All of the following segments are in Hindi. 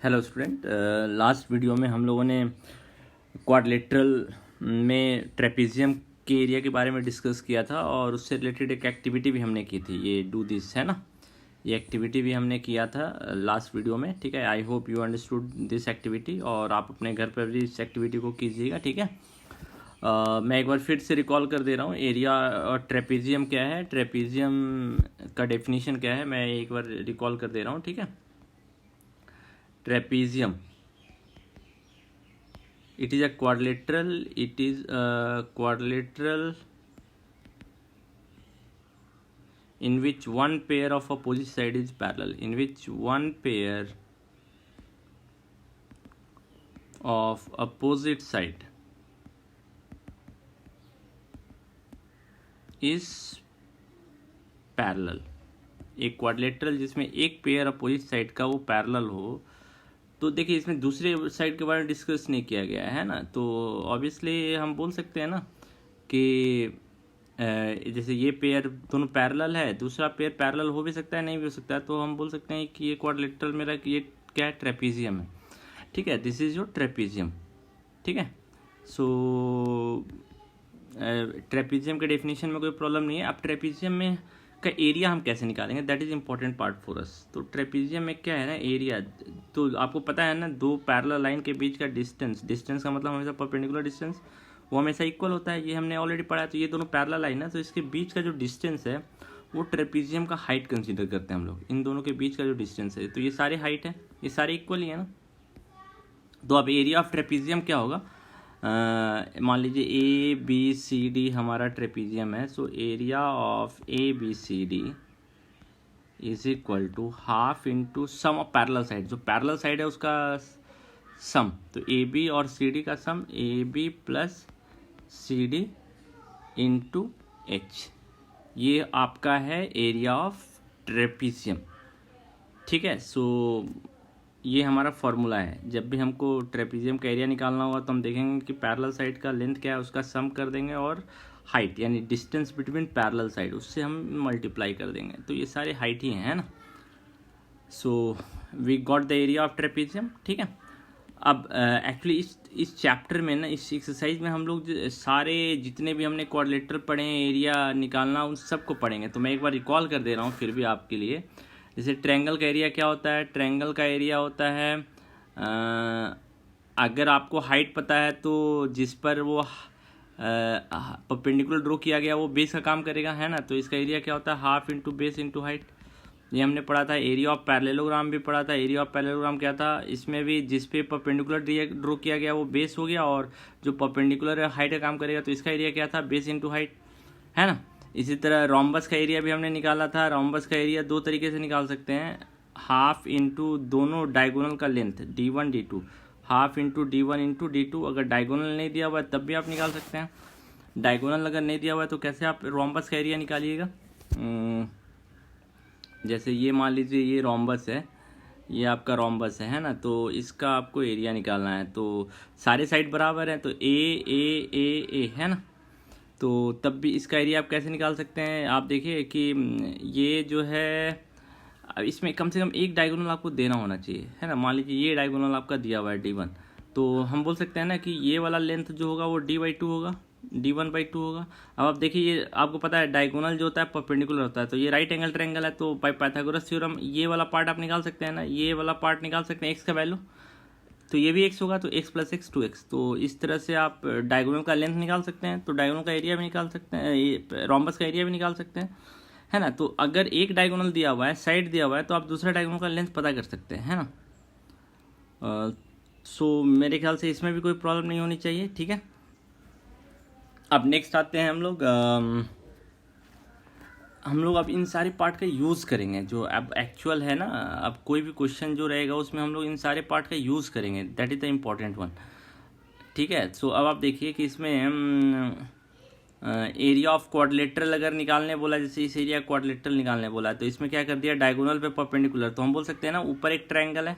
हेलो स्टूडेंट, लास्ट वीडियो में हम लोगों ने क्वाड्रिलेटरल में ट्रेपेजियम के एरिया के बारे में डिस्कस किया था और उससे रिलेटेड एक एक्टिविटी भी हमने की थी, ये डू दिस है ना। ये एक्टिविटी भी हमने किया था लास्ट वीडियो में, ठीक है। I hope you understood this activity और आप अपने घर पर भी इस एक्टिविटी को कीजिएगा, ठीक है। मैं एक बार फिर से रिकॉल कर दे रहा हूँ एरिया और ट्रेपेजियम क्या है, ट्रेपेजियम का डेफिनेशन क्या है, मैं एक बार रिकॉल कर दे रहा हूँ, ठीक है। Trapezium, it is a quadrilateral, in which one pair of opposite side is parallel, in which one pair of opposite side is parallel। एक क्वाड्रिलेटरल जिसमें एक पेयर अपोजिट साइड का वो पैरेलल हो, तो देखिए इसमें दूसरे साइड के बारे में डिस्कस नहीं किया गया है ना। तो ऑब्वियसली हम बोल सकते हैं ना कि जैसे ये पेयर दोनों पैरेलल है, दूसरा पेयर पैरेलल हो भी सकता है, नहीं भी हो सकता है, तो हम बोल सकते हैं कि ये क्वाड्रिलेटरल मेरा ये क्या है, ट्रेपेजियम है, ठीक है। दिस इज योर ट्रेपेजियम, ठीक है। सो ट्रेपेजियम के डेफिनेशन में कोई प्रॉब्लम नहीं है। अब ट्रेपेजियम में का एरिया हम कैसे निकालेंगे, that is important part for us. तो ट्रेपेजियम में क्या है ना, एरिया, तो आपको पता है ना, दो पैरेलल लाइन के बीच का डिस्टेंस का मतलब हमेशा परपेंडिकुलर डिस्टेंस वो हमेशा इक्वल होता है, ये हमने ऑलरेडी पढ़ा है। तो ये दोनों पैरेलल लाइन है, तो इसके बीच का जो डिस्टेंस है वो ट्रेपेजियम का हाइट कंसीडर करते हैं हम लोग। इन दोनों के बीच का जो डिस्टेंस है, तो ये सारे हाइट है, ये सारे इक्वल ही है ना। तो अब एरिया ऑफ ट्रेपेजियम क्या होगा, मान लीजिए ए बी सी डी हमारा ट्रेपेजियम है। So area of A B C D is equal to half into sum of parallel side. जो पैरेलल साइड है उसका सम, तो ए बी और सी डी का sum, A B plus C D into H, ये आपका है एरिया ऑफ ट्रेपेजियम, ठीक है। सो ये हमारा फॉर्मूला है। जब भी हमको ट्रेपेजियम का एरिया निकालना होगा तो हम देखेंगे कि पैरेलल साइड का लेंथ क्या है, उसका सम कर देंगे, और हाइट यानी डिस्टेंस बिटवीन पैरेलल साइड, उससे हम मल्टीप्लाई कर देंगे। तो ये सारे हाइट ही हैं ना। So we got the area of trapezium, ठीक है। अब एक्चुअली इस चैप्टर में ना, इस एक्सरसाइज में हम लोग सारे जितने भी हमने क्वाड्रिलेटरल पढ़े हैं, एरिया निकालना, उन सबको पढ़ेंगे। तो मैं एक बार रिकॉल कर दे रहा हूँ फिर भी आपके लिए। जैसे ट्रायंगल का एरिया क्या होता है, ट्रायंगल का एरिया होता है, अगर आपको हाइट पता है तो जिस पर वो परपेंडिकुलर ड्रॉ किया गया वो बेस का काम करेगा, है ना। तो इसका एरिया क्या होता है, half into base into height. ये हमने पढ़ा था। एरिया ऑफ पैरेललोग्राम भी पढ़ा था। एरिया ऑफ पैरेललोग्राम क्या था, इसमें भी जिस पे परपेंडिकुलर ड्रॉ किया गया वो बेस हो गया, और जो परपेंडिकुलर हाइट का काम करेगा तो इसका एरिया क्या था, बेस इंटू हाइट, है ना। इसी तरह रोम्बस का एरिया भी हमने निकाला था। रोम्बस का एरिया दो तरीके से निकाल सकते हैं, हाफ इंटू दोनों डायगोनल का length d1 d2, half into d1 into d2। अगर डायगोनल नहीं दिया हुआ है तब भी आप निकाल सकते हैं। डायगोनल अगर नहीं दिया हुआ है तो कैसे आप रोम्बस का एरिया निकालिएगा, जैसे ये मान लीजिए ये रोम्बस है, ये आपका रोम्बस है ना। तो इसका आपको एरिया निकालना है, तो सारे साइड बराबर हैं, तो ए है ना। तो तब भी इसका एरिया आप कैसे निकाल सकते हैं, आप देखिए कि ये जो है, अब इसमें कम से कम एक डायगोनल आपको देना होना चाहिए, है ना। मान लीजिए ये डायगोनल आपका दिया हुआ है d1, तो हम बोल सकते हैं ना कि ये वाला लेंथ जो होगा वो d/2 होगा, d1/2 होगा। अब आप देखिए, ये आपको पता है डायगोनल जो होता है परपेंडिकुलर होता है, तो ये राइट एंगल ट्रायंगल है, तो बाय पाइथागोरस थ्योरम ये वाला पार्ट आप निकाल सकते हैं ना, ये वाला पार्ट निकाल सकते हैं, एक्स का वैल्यू, तो ये भी x होगा, तो x प्लस एक्स 2x। तो इस तरह से आप डायगोनल का लेंथ निकाल सकते हैं, तो डायगोनल का एरिया भी निकाल सकते हैं, रोम्बस का एरिया भी निकाल सकते हैं, है ना। तो अगर एक डायगोनल दिया हुआ है, साइड दिया हुआ है, तो आप दूसरा डायगोनल का लेंथ पता कर सकते हैं, है ना। सो मेरे ख्याल से इसमें भी कोई प्रॉब्लम नहीं होनी चाहिए, ठीक है। अब नेक्स्ट आते हैं हम लोग अब इन सारे पार्ट का यूज़ करेंगे, जो अब एक्चुअल है ना। अब कोई भी क्वेश्चन जो रहेगा उसमें हम लोग इन सारे पार्ट का यूज़ करेंगे, that is the important one, ठीक है। सो अब आप देखिए कि इसमें एरिया ऑफ क्वाड्रिलेटरल अगर निकालने बोला, जैसे इस एरिया क्वाड्रिलेटरल निकालने बोला, तो इसमें क्या कर दिया, डायगोनल पे परपेंडिकुलर, तो हम बोल सकते हैं ना ऊपर एक ट्रायंगल है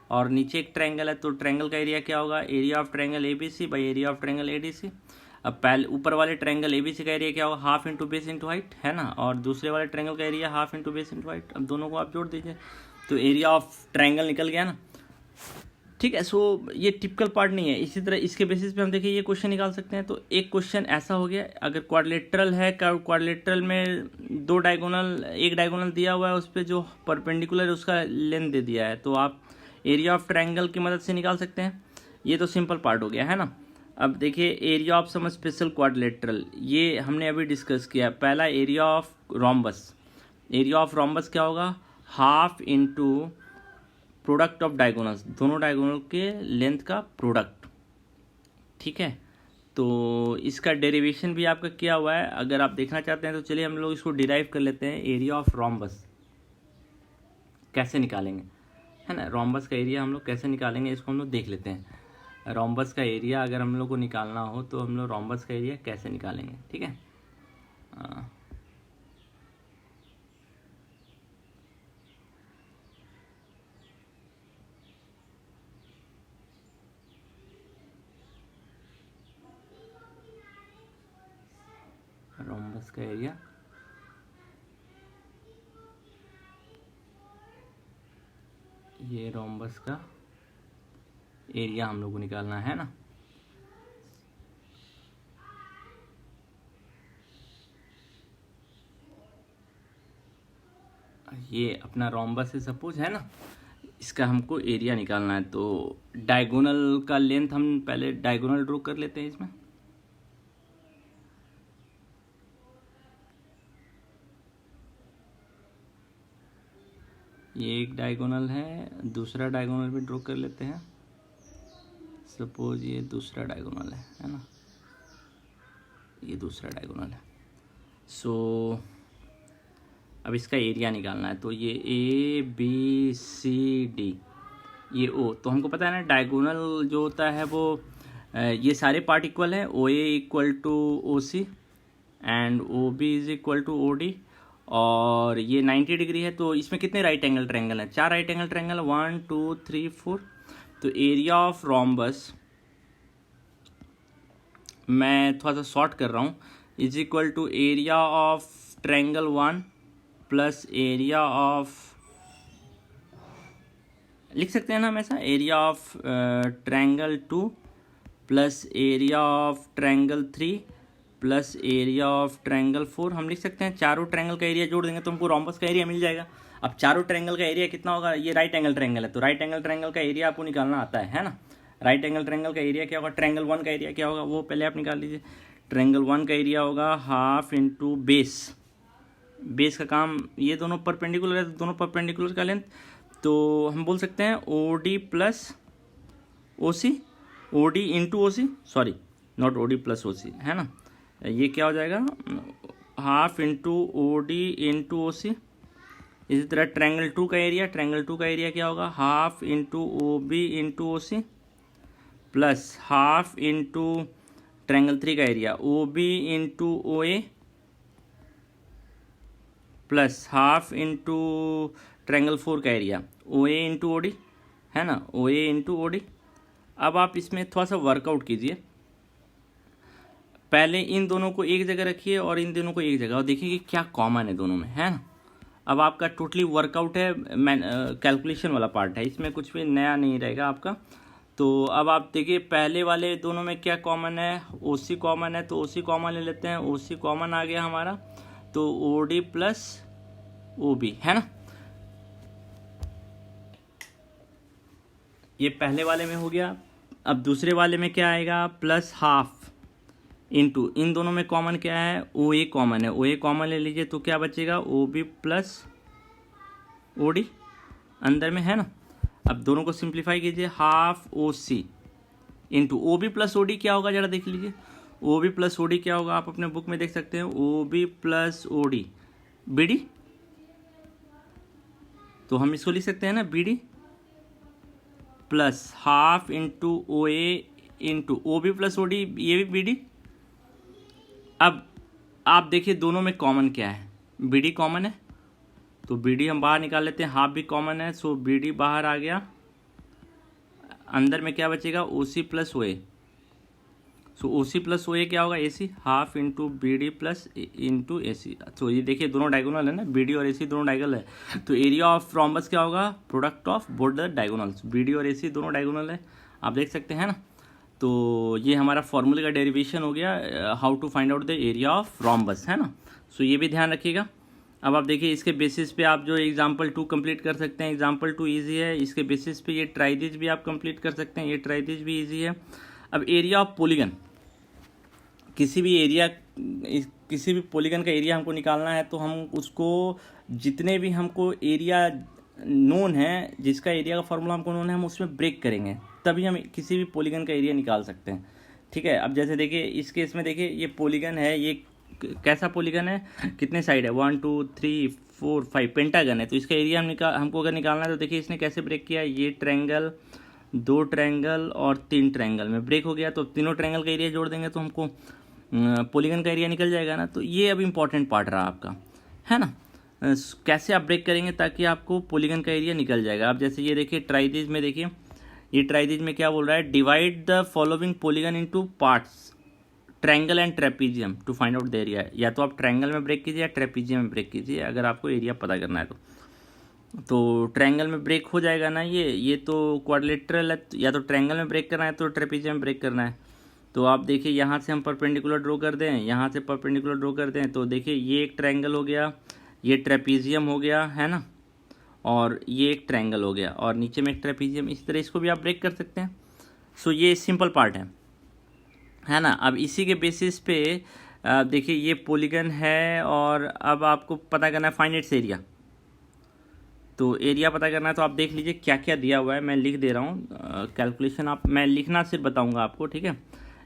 और नीचे एक ट्रायंगल है, तो ट्रायंगल का एरिया क्या होगा, area of triangle ABC by area of triangle ADC। अब पहले ऊपर वाले ट्रायंगल ABC का एरिया क्या होगा, half into base into height, है ना, और दूसरे वाले ट्रायंगल का area half into base into height. अब दोनों को आप जोड़ दीजिए, तो एरिया ऑफ ट्रायंगल निकल गया ना, ठीक है। सो ये टिपिकल पार्ट नहीं है। इसी तरह इसके बेसिस पे हम देखिए ये क्वेश्चन निकाल सकते हैं। तो एक क्वेश्चन ऐसा हो गया, अगर क्वाड्रिलेटरल है, क्वाड्रिलेटरल में दो डायगोनल, एक डायगोनल दिया हुआ है, उस पर जो परपेंडिकुलर है उसका लेंथ दे दिया है, तो आप एरिया ऑफ ट्रायंगल की मदद से निकाल सकते हैं। ये तो सिंपल पार्ट हो गया है ना। अब देखिए area of some special quadrilateral, ये हमने अभी डिस्कस किया। पहला area of rhombus, area of rhombus क्या होगा, half into product of diagonals, दोनों डायगोनल के लेंथ का प्रोडक्ट, ठीक है। तो इसका डेरिवेशन भी आपका किया हुआ है, अगर आप देखना चाहते हैं तो चलिए हम लोग इसको डिराइव कर लेते हैं। एरिया ऑफ रोम्बस कैसे निकालेंगे, है ना, रोम्बस का एरिया हम लोग कैसे निकालेंगे इसको हम लोग देख लेते हैं। रोम्बस का एरिया अगर हम लोग को निकालना हो तो हम लोग रोम्बस का एरिया कैसे निकालेंगे, ठीक है। रोम्बस का एरिया, ये रोम्बस का एरिया हम लोग को निकालना है ना। ये अपना रोम्बस है सपोज, है ना, इसका हमको एरिया निकालना है। तो डायगोनल का लेंथ हम पहले डायगोनल ड्रॉ कर लेते हैं इसमें। ये एक डायगोनल है, दूसरा डायगोनल भी ड्रॉ कर लेते हैं। सपोज ये दूसरा डायगोनल है ना, ये दूसरा डायगोनल है। सो अब इसका एरिया निकालना है। तो ये ए बी सी डी, ये ओ, तो हमको पता है ना डायगोनल जो होता है वो ये सारे पार्ट इक्वल है। O A equal to O C and O B is equal to O D, और ये 90 डिग्री है। तो इसमें कितने राइट एंगल ट्रायंगल है, 4 राइट एंगल ट्रायंगल, 1 2 3 4। तो एरिया ऑफ रोम्बस मैं थोड़ा सा शॉर्ट कर रहा हूँ, is equal to area of triangle 1 plus area of, लिख सकते हैं ना हम ऐसा, area of triangle 2 plus area of triangle 3 plus area of triangle 4। हम लिख सकते हैं चारों ट्रायंगल का एरिया जोड़ देंगे तो हमको रोम्बस का एरिया मिल जाएगा। अब चारों ट्रायंगल का एरिया कितना होगा, ये राइट एंगल ट्रायंगल है तो राइट एंगल ट्रायंगल का एरिया आपको निकालना आता है ना। राइट एंगल ट्रायंगल का एरिया क्या होगा, ट्रायंगल 1 का एरिया क्या होगा वो पहले आप निकाल लीजिए। ट्रायंगल 1 का एरिया होगा हाफ इंटू बेस, बेस का काम, ये दोनों परपेंडिकुलर है तो दोनों परपेंडिकुलर का लेंथ, तो हम बोल सकते हैं O D plus O C, O D into O C, sorry not O D plus O C, है ना। ये क्या हो जाएगा, half into O D into O C. इसी तरह ट्रायंगल 2 का एरिया, ट्रायंगल 2 का एरिया क्या होगा, half into O B into O C plus half into triangle 3 का area O B into O A plus half into triangle 4 का area O A into O D, है ना, ओ ए इंटू ओ डी। अब आप इसमें थोड़ा सा वर्कआउट कीजिए, पहले इन दोनों को एक जगह रखिए और इन दोनों को एक जगह, और देखिए कि क्या कॉमन है दोनों में, है ना। अब आपका टोटली वर्कआउट है, कैलकुलेशन वाला पार्ट है, इसमें कुछ भी नया नहीं रहेगा आपका। तो अब आप देखिए पहले वाले दोनों में क्या कॉमन है, ओ सी कॉमन है, तो ओ सी कॉमन ले लेते हैं। ओ सी कॉमन आ गया हमारा, तो O D plus O B, है ना, ये पहले वाले में हो गया। अब दूसरे वाले में क्या आएगा, प्लस हाफ इंटू, इन दोनों में कॉमन क्या है, ओ ए कॉमन है, ओ ए कॉमन ले लीजिए तो क्या बचेगा, O B plus O D अंदर में, है ना। अब दोनों को सिंप्लीफाई कीजिए, half O C into O B plus O D क्या होगा जरा देख लीजिए, O B plus O D क्या होगा आप अपने बुक में देख सकते हैं, O B plus O D B D, तो हम इसको लिख सकते हैं ना B D plus half into O A into O B plus O D, ये भी बी डी। अब आप देखिए दोनों में कॉमन क्या है, बी डी कॉमन है तो बी डी हम बाहर निकाल लेते हैं, हाफ भी कॉमन है सो बी डी बाहर आ गया, अंदर में क्या बचेगा, ओ C plus O A. So O C plus O A क्या होगा, A C half into B D plus into A C. तो ये देखिए दोनों डायगोनल है ना, बी डी और ए सी दोनों डायगोनल है, तो एरिया ऑफ रोम्बस क्या होगा, product of both the diagonals, B D और ए सी दोनों डायगोनल है, आप देख सकते हैं ना। तो ये हमारा फॉर्मूले का डेरिवेशन हो गया, how to find out the area of rhombus, है ना। सो ये भी ध्यान रखिएगा। अब आप देखिए इसके बेसिस पे आप जो एग्जाम्पल 2 कंप्लीट कर सकते हैं, एग्जाम्पल 2 ईजी है, इसके बेसिस पे ये ट्राइजिज भी आप कंप्लीट कर सकते हैं, ये ट्राइजिज भी ईजी है। अब एरिया ऑफ पॉलीगन, किसी भी पॉलीगन का एरिया हमको निकालना है, तो हम उसको जितने भी हमको एरिया नोन है, जिसका एरिया का फॉर्मूला हमको नोन है, हम उसमें ब्रेक करेंगे, तभी हम किसी भी पॉलीगन का एरिया निकाल सकते हैं, ठीक है। अब जैसे देखिए इस केस में देखिए ये पॉलीगन है, ये कैसा पॉलीगन है, कितने साइड है, 1 2 3 4 5, पेंटागन है, तो इसका एरिया हमको अगर निकालना है, तो देखिए इसने कैसे ब्रेक किया, ये ट्रायंगल, 2 ट्रायंगल और 3 ट्रायंगल में ब्रेक हो गया, तो तीनों ट्रायंगल का एरिया जोड़ देंगे तो हमको पॉलीगन का एरिया निकल जाएगा ना। तो ये अब इम्पॉर्टेंट पार्ट रहा आपका, है ना। कैसे आप ब्रेक करेंगे ताकि आपको पॉलीगन का एरिया निकल जाएगा। अब जैसे ये देखिए ट्राइजिज में, देखिए ये ट्राइजिज में क्या बोल रहा है, divide the following polygon into parts, triangle and trapezium to find out the area. या तो आप ट्रायंगल में ब्रेक कीजिए या ट्रेपीजियम में ब्रेक कीजिए, अगर आपको एरिया पता करना है तो ट्रायंगल में ब्रेक हो जाएगा ना, ये तो क्वाड्रिलेटरल है, या तो ट्रायंगल में ब्रेक करना है तो ट्रेपीजियम में ब्रेक करना है। तो आप देखिए यहाँ से हम परपेंडिकुलर ड्रॉ कर दें, यहाँ से परपेंडिकुलर ड्रॉ कर दें, तो देखिए ये एक ट्रायंगल हो गया, ये ट्रेपीजियम हो गया, है ना, और ये एक ट्रायंगल हो गया, और नीचे में एक ट्रेपीजियम, इस तरह इसको भी आप ब्रेक कर सकते हैं। सो ये सिंपल पार्ट है ना। अब इसी के बेसिस पे देखिए ये पॉलीगन है, और अब आपको पता करना है फाइंड इट्स एरिया। तो एरिया पता करना है, तो आप देख लीजिए क्या क्या दिया हुआ है, मैं लिख दे रहा हूँ कैलकुलेशन, आप मैं लिखना सिर्फ बताऊँगा आपको, ठीक है।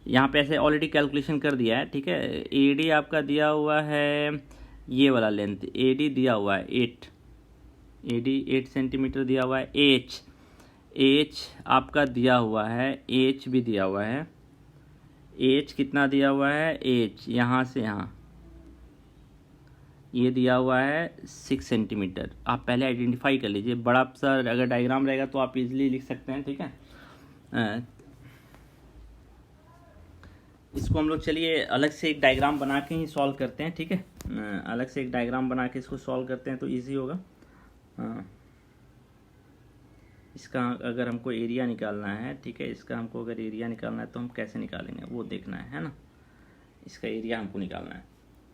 यहाँ पे ऐसे ऑलरेडी कैलकुलेशन कर दिया है, ठीक है। ए डी आपका दिया हुआ है, ये वाला लेंथ ए डी दिया हुआ है 8, ए डी 8 सेंटीमीटर दिया हुआ है। एच आपका दिया हुआ है, एच भी दिया हुआ है, एच कितना दिया हुआ है, एच यहाँ से यहाँ ये दिया हुआ है 6 सेंटीमीटर। आप पहले आइडेंटिफाई कर लीजिए, बड़ा सा अगर डायग्राम रहेगा तो आप इजीली लिख सकते हैं, ठीक है। इसको हम लोग चलिए अलग से एक डायग्राम बना के ही सॉल्व करते हैं, ठीक है। अलग से एक डायग्राम बना के इसको सॉल्व करते हैं तो इजी होगा। इसका अगर हमको एरिया निकालना है, ठीक है, इसका हमको अगर एरिया निकालना है तो हम कैसे निकालेंगे वो देखना है ना। इसका एरिया हमको निकालना है,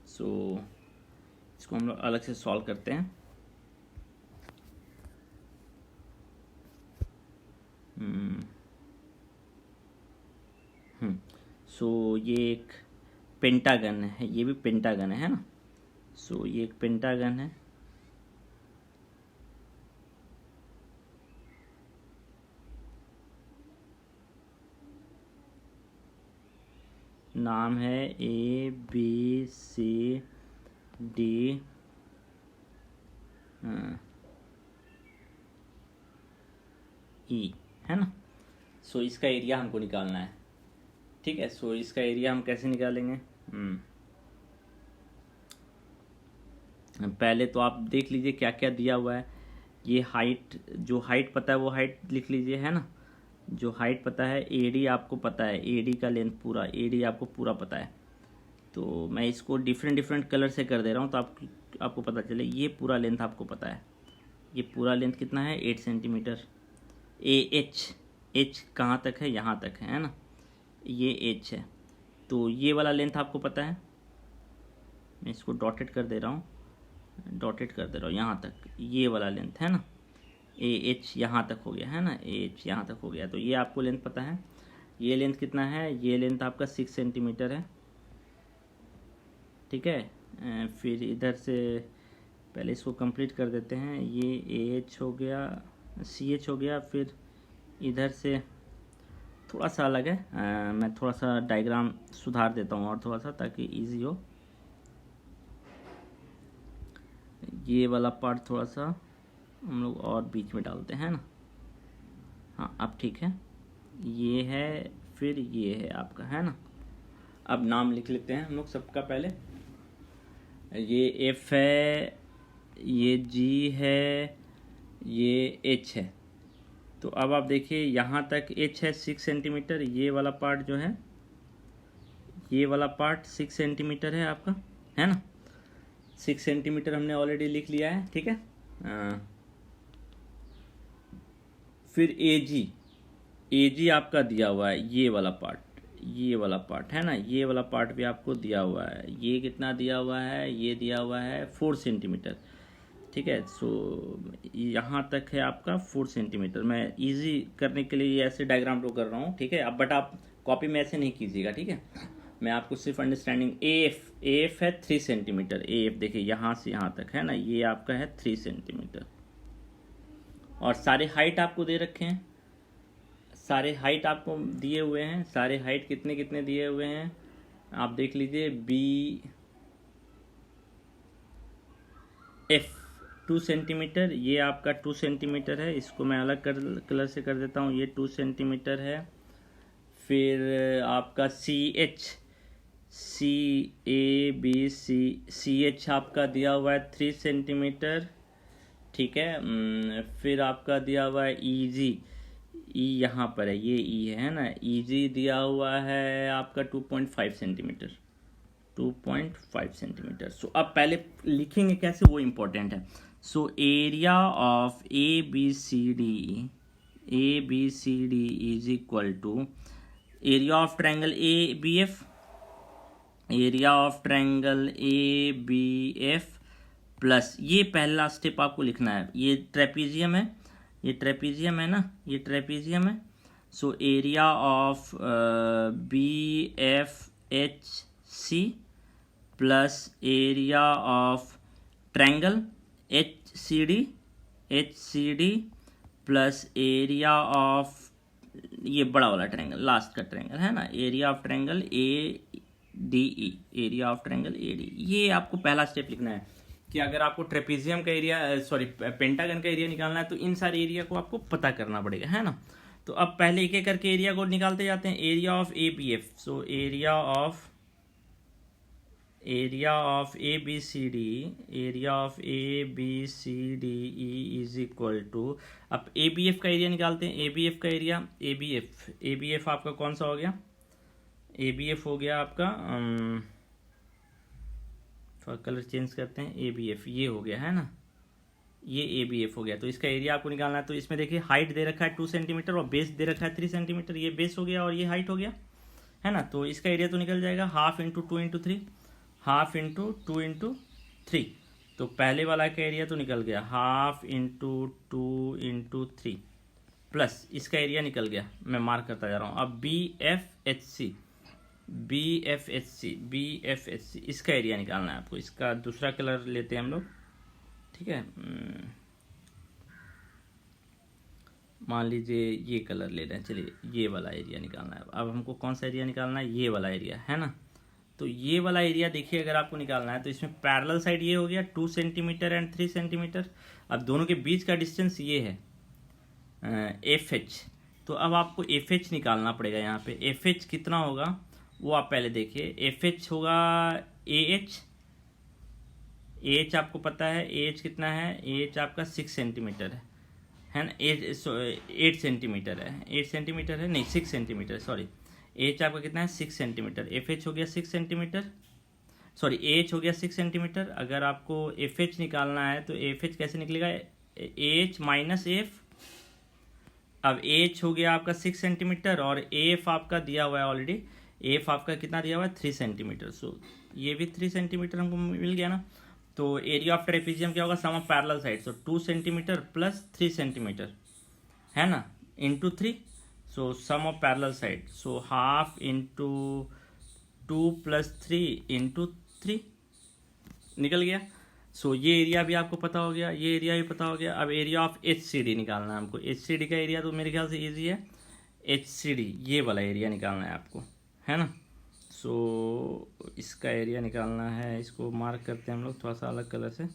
सो इसको हम लोग अलग से सॉल्व करते हैं। सो ये एक पेंटागन है, ये भी पेंटागन है ना। सो ये एक पेंटागन है, नाम है ए बी सी डी ई, है ना। सो इसका एरिया हमको निकालना है, ठीक है। सो इसका एरिया हम कैसे निकालेंगे, पहले तो आप देख लीजिए क्या क्या दिया हुआ है। ये हाइट, जो हाइट पता है वो हाइट लिख लीजिए, है ना। जो हाइट पता है, एडी आपको पता है, एडी का लेंथ पूरा, एडी आपको पूरा पता है। तो मैं इसको डिफरेंट कलर से कर दे रहा हूँ तो आपको पता चले। ये पूरा लेंथ आपको पता है, ये पूरा लेंथ कितना है, 8 सेंटीमीटर। एच कहाँ तक है, यहाँ तक है ना, ये एच है। तो ये वाला लेंथ आपको पता है, मैं इसको डॉटेड कर दे रहा हूँ, यहाँ तक ये वाला लेंथ है ना, एच यहाँ तक हो गया है ना, एच यहाँ तक हो गया। तो ये आपको लेंथ पता है। ये लेंथ कितना है, ये लेंथ आपका 6 सेंटीमीटर है, ठीक है। फिर इधर से पहले इसको कंप्लीट कर देते हैं। ये एच हो गया, सी एच हो गया, फिर इधर से थोड़ा सा अलग है, मैं थोड़ा सा डायग्राम सुधार देता हूँ और थोड़ा सा, ताकि इजी हो। ये वाला पार्ट थोड़ा सा हम लोग और बीच में डालते हैं ना, हाँ अब ठीक है। ये है, फिर ये है आपका, है ना। अब नाम लिख लेते हैं हम लोग सबका। पहले ये एफ है, ये जी है, ये एच है। तो अब आप देखिए यहाँ तक एच है 6 सेंटीमीटर, ये वाला पार्ट जो है ये वाला पार्ट 6 सेंटीमीटर है आपका, है ना। 6 सेंटीमीटर हमने ऑलरेडी लिख लिया है, ठीक है। फिर एजी आपका दिया हुआ है, ये वाला पार्ट है ना, ये वाला पार्ट भी आपको दिया हुआ है। ये कितना दिया हुआ है, ये दिया हुआ है 4 सेंटीमीटर, ठीक है। सो यहाँ तक है आपका 4 सेंटीमीटर। मैं इजी करने के लिए ऐसे डायग्राम ड्रॉ कर रहा हूँ, ठीक है। अब बट आप कॉपी में ऐसे नहीं कीजिएगा, ठीक है। मैं आपको सिर्फ अंडरस्टैंडिंग, एएफ है 3 सेंटीमीटर। एएफ देखिए यहाँ से यहाँ तक है ना, ये आपका है 3 सेंटीमीटर। और सारे हाइट आपको दे रखे हैं, सारे हाइट आपको दिए हुए हैं। सारे हाइट कितने कितने दिए हुए हैं आप देख लीजिए। बी एफ 2 सेंटीमीटर, ये आपका 2 सेंटीमीटर है। इसको मैं अलग कलर से कर देता हूँ, ये 2 सेंटीमीटर है। फिर आपका सी एच आपका दिया हुआ है 3 सेंटीमीटर, ठीक है। फिर आपका दिया हुआ है ई यहाँ पर है, ये ई है ना, ई दिया हुआ है आपका 2.5 सेंटीमीटर, 2.5 सेंटीमीटर। सो अब पहले लिखेंगे कैसे, वो इम्पोर्टेंट है। So area of A B C D is equal to area of triangle A B F, area of triangle A B F plus, ये पहला स्टेप आपको लिखना है। ये ट्रेपीजियम है, ये ट्रेपीजियम है ना, ये ट्रेपीजियम है। So area of B F H C plus area of triangle H C D plus area of ये बड़ा वाला ट्रायंगल, लास्ट का ट्रायंगल है ना, area of triangle A D E, area of triangle A D. ये आपको पहला स्टेप लिखना है कि अगर आपको ट्रेपीजियम का एरिया, पेंटागन का एरिया निकालना है तो इन सारे एरिया को आपको पता करना पड़ेगा, है ना। तो अब पहले एक एक करके एरिया को निकालते जाते हैं। Area of A B F, so area of A B C D E is equal to, अब ए बी एफ का एरिया निकालते हैं। ए बी एफ का एरिया, ए बी एफ आपका कौन सा हो गया, ए बी एफ हो गया आपका, कलर चेंज करते हैं, ए बी एफ ये हो गया है ना, ये ए बी एफ हो गया। तो इसका एरिया आपको निकालना है। तो इसमें देखिए हाइट दे रखा है 2 सेंटीमीटर और बेस दे रखा है 3 सेंटीमीटर। ये बेस हो गया और ये हाइट हो गया, है ना। तो इसका एरिया तो निकल जाएगा 1/2 × 2 × 3, 1/2 × 2 × 3। तो पहले वाला का एरिया तो निकल गया 1/2 × 2 × 3 प्लस इसका एरिया निकल गया, मैं मार्क करता जा रहा हूँ। अब बी एफ एच सी इसका एरिया निकालना है आपको। इसका दूसरा कलर लेते हैं हम लोग, ठीक है। मान लीजिए ये कलर ले रहे हैं, चलिए ये वाला एरिया निकालना है। अब हमको कौन सा एरिया निकालना है, ये वाला एरिया, है ना। तो ये वाला एरिया देखिए अगर आपको निकालना है तो इसमें पैरेलल साइड ये हो गया 2 सेंटीमीटर एंड 3 सेंटीमीटर। अब दोनों के बीच का डिस्टेंस ये है एफ एच। तो अब आपको एफ एच निकालना पड़ेगा। यहाँ पे एफ एच कितना होगा वो आप पहले देखिए। एफ एच होगा ए एच आपको पता है, ए एच कितना है, ए एच आपका 6 सेंटीमीटर है ना, 8 सेंटीमीटर है, 8 सेंटीमीटर है नहीं 6 सेंटीमीटर, सॉरी। एच आपका कितना है 6 सेंटीमीटर। एफ एच हो गया 6 सेंटीमीटर, सॉरी ए एच हो गया 6 सेंटीमीटर। अगर आपको एफ एच निकालना है तो एफ एच कैसे निकलेगा, ए एच माइनस एफ। अब ए एच हो गया आपका 6 सेंटीमीटर और एफ आपका दिया हुआ है ऑलरेडी, एफ आपका कितना दिया हुआ है 3 सेंटीमीटर। सो ये भी 3 सेंटीमीटर हमको मिल गया ना। तो एरिया ऑफ ट्रेपीजियम क्या होगा, sum of parallel side. So 2 centimetre plus 3 centimetre है ना, into 3। So sum of parallel side, so 1/2 × 2 + 3 × 3 निकल गया। सो ये एरिया भी आपको पता हो गया, ये एरिया भी पता हो गया। अब area of H C D निकालना है हमको। एच सी डी का एरिया तो मेरे ख्याल से ईजी है। एच सी डी ये वाला एरिया निकालना है आपको, है ना। सो इसका एरिया निकालना है, इसको मार्क करते हैं हम लोग थोड़ा सा अलग कलर से।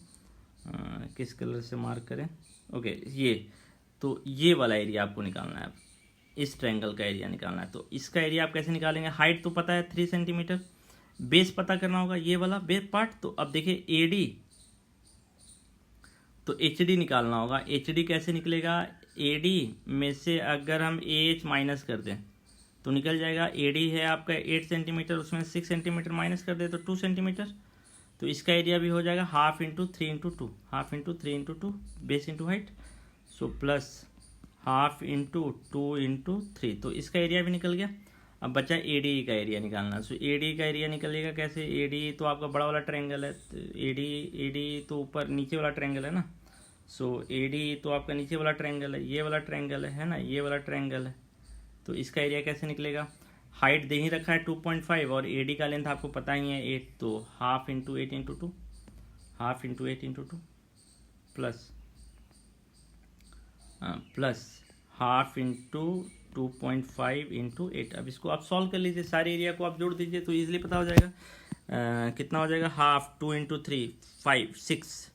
किस कलर से मार्क करें, ओके ये। तो ये वाला एरिया आपको निकालना है, इस ट्रायंगल का एरिया निकालना है। तो इसका एरिया आप कैसे निकालेंगे, हाइट तो पता है 3 सेंटीमीटर, बेस पता करना होगा ये वाला बेस पार्ट। तो अब देखिए ए डी, तो एच डी निकालना होगा। एच डी कैसे निकलेगा, ए डी में से अगर हम ए एच माइनस कर दें तो निकल जाएगा एडी है आपका 8 सेंटीमीटर, उसमें 6 सेंटीमीटर माइनस कर दे तो 2 सेंटीमीटर। तो इसका एरिया भी हो जाएगा half into 3 into 2, half into 3 into 2 base into height, so plus half into 2 into 3। तो इसका एरिया भी निकल गया। अब बचा एडी का एरिया निकालना। सो एडी का एरिया निकलेगा कैसे, एडी तो आपका बड़ा वाला ट्रायंगल है, तो एडी तो ऊपर नीचे वाला ट्रायंगल है ना। सो एडी तो आपका नीचे वाला ट्रायंगल है, ये वाला ट्रायंगल है ना, ये वाला ट्रायंगल है। तो इसका एरिया कैसे निकलेगा, हाइट दे ही रखा है 2.5 और एडी का लेंथ आपको पता ही है 8, तो half into 8 into 2, half into 8 into 2 plus half into 2.5 into 8। अब इसको आप सॉल्व कर लीजिए, सारे एरिया को आप जोड़ दीजिए तो इजीली पता हो जाएगा। कितना हो जाएगा, हाफ 2 इंटू 3 5 6,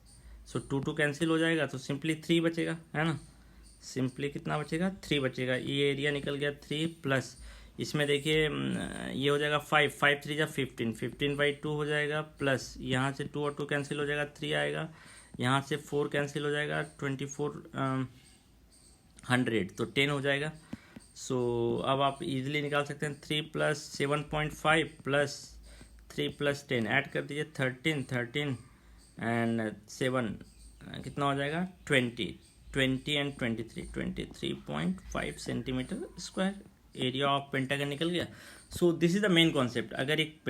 सो 2 कैंसिल हो जाएगा तो सिंपली 3 बचेगा, है ना। सिंपली कितना बचेगा, 3 बचेगा। ये एरिया निकल गया 3 प्लस इसमें देखिए ये हो जाएगा 5 5 3 जा 15, 15/2 हो जाएगा, प्लस यहाँ से 2 और 2 कैंसिल हो जाएगा, 3 आएगा, यहाँ से 4 कैंसिल हो जाएगा, 2400 तो 10 हो जाएगा। सो अब आप इजीली निकाल सकते हैं 3 प्लस 7.5 प्लस 3 प्लस 10 ऐड कर दीजिए 13 एंड 7 कितना हो जाएगा 20 and 23.5 centimetre square area of pentagon निकल गया। So this is the main concept. अगर एक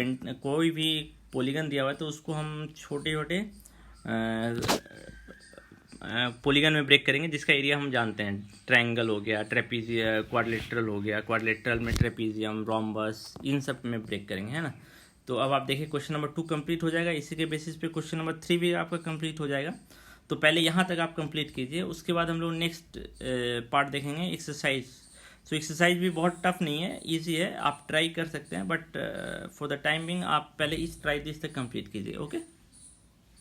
कोई भी पॉलीगन दिया हुआ है तो उसको हम छोटे छोटे पॉलीगन में ब्रेक करेंगे जिसका एरिया हम जानते हैं। ट्रायंगल हो गया, ट्रेपीजियम, क्वाड्रिलेटरल हो गया, क्वाड्रिलेटरल में ट्रेपीजियम, रोम्बस, इन सब में ब्रेक करेंगे, है ना। तो अब आप देखिए क्वेश्चन नंबर 2 कंप्लीट हो जाएगा। इसी के बेसिस पे क्वेश्चन नंबर 3 भी आपका कंप्लीट हो जाएगा। तो पहले यहाँ तक आप कंप्लीट कीजिए, उसके बाद हम लोग नेक्स्ट पार्ट देखेंगे एक्सरसाइज। सो एक्सरसाइज भी बहुत टफ नहीं है, इजी है, आप ट्राई कर सकते हैं, but for the time being आप पहले इस ट्राई दिस तक कंप्लीट कीजिए। ओके।